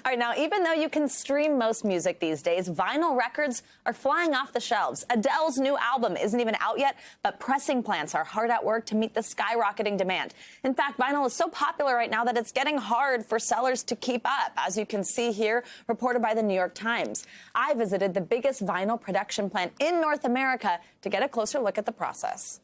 All right, now, even though you can stream most music these days, vinyl records are flying off the shelves. Adele's new album isn't even out yet, but pressing plants are hard at work to meet the skyrocketing demand. In fact, vinyl is so popular right now that it's getting hard for sellers to keep up, as you can see here, reported by the New York Times. I visited the biggest vinyl production plant in North America to get a closer look at the process.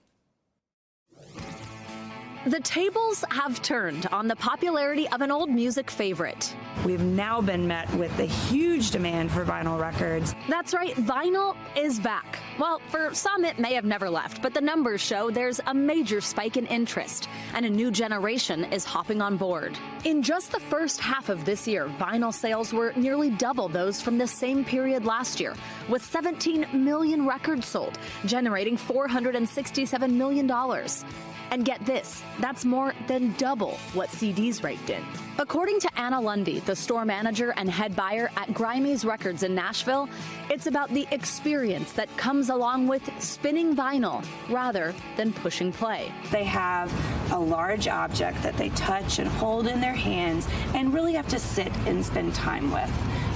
The tables have turned on the popularity of an old music favorite. We've now been met with a huge demand for vinyl records. That's right, vinyl is back. Well, for some it may have never left, but the numbers show there's a major spike in interest, and a new generation is hopping on board. In just the first half of this year, vinyl sales were nearly double those from the same period last year, with 17 million records sold, generating $467 million. And get this, that's more than double what CDs raked in. According to Anna Lundy, the store manager and head buyer at Grimey's Records in Nashville, it's about the experience that comes along with spinning vinyl rather than pushing play. They have a large object that they touch and hold in their hands and really have to sit and spend time with.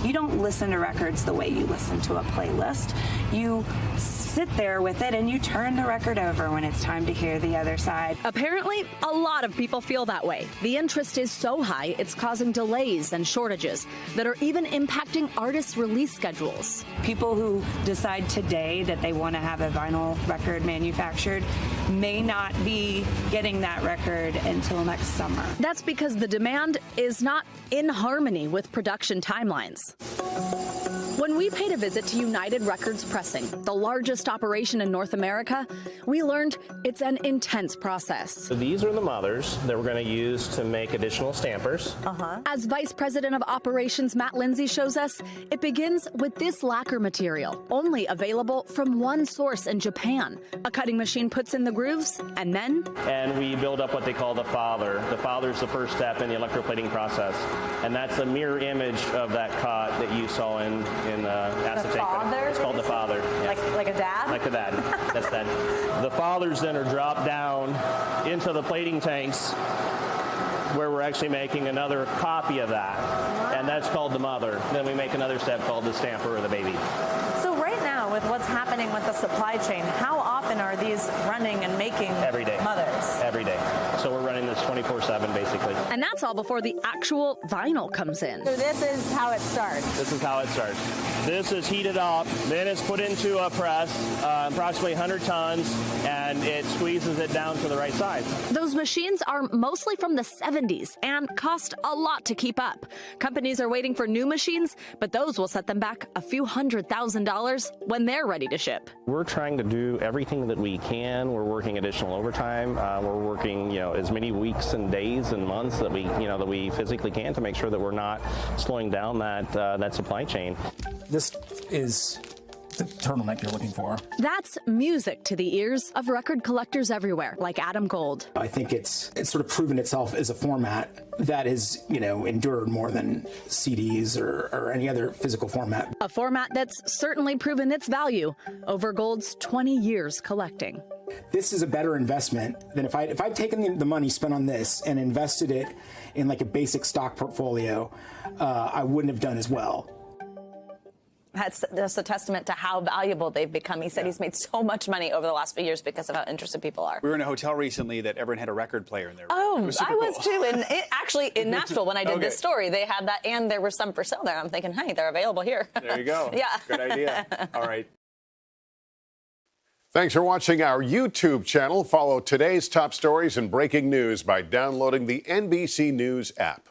You don't listen to records the way you listen to a playlist. You sit there with it and you turn the record over when it's time to hear the other side. Apparently, a lot of people feel that way. The interest is so high, it's causing delays and shortages that are even impacting artists' release schedules. People who decide today that they want to have a vinyl record manufactured may not be getting that record until next summer. That's because the demand is not in harmony with production timelines. When we paid a visit to United Records Pressing, the largest operation in North America, we learned it's an intense process. So these are the mothers that we're going to use to make additional stampers. As Vice President of Operations Matt Lindsay shows us, it begins with this lacquer material, only available from one source in Japan. A cutting machine puts in the grooves, and then... And we build up what they call the father. The father is the first step in the electroplating process. And that's a mirror image of that cut that you saw in acetate. The father? It's called the father. Yes. Like a dad? Like a dad. That's that. The fathers then are dropped down into the plating tanks where we're actually making another copy of that. And that's called the mother. Then we make another step called the stamper or the baby. So right now, with what's happening with the supply chain, how often are these running and making Every day. mothers? Every day. So we're running this 24/7 basically. And that's all before the actual vinyl comes in. So this is how it starts. This is how it starts. This is heated up, then it's put into a press, approximately 100 tons, and it squeezes it down to the right size. Those machines are mostly from the 70s and cost a lot to keep up. Companies are waiting for new machines, but those will set them back a few $100,000 when they're ready to ship. We're trying to do everything that we can. We're working additional overtime. We're working, as many weeks and days and months that we physically can to make sure that we're not slowing down that supply chain. This is the turtleneck you're looking for. That's music to the ears of record collectors everywhere, like Adam Gold. I think it's sort of proven itself as a format that has, endured more than CDs or any other physical format. A format that's certainly proven its value over Gold's 20 years collecting. This is a better investment than if I'd taken the money spent on this and invested it in like a basic stock portfolio, I wouldn't have done as well. That's just a testament to how valuable they've become. He said he's made so much money over the last few years because of how interested people are. We were in a hotel recently that everyone had a record player in there. Oh, I was too. And actually, in Nashville, when I did this story, they had that, and there were some for sale there. I'm thinking, hey, they're available here. There you go. Yeah. Good idea. All right. Thanks for watching our YouTube channel. Follow today's top stories and breaking news by downloading the NBC News app.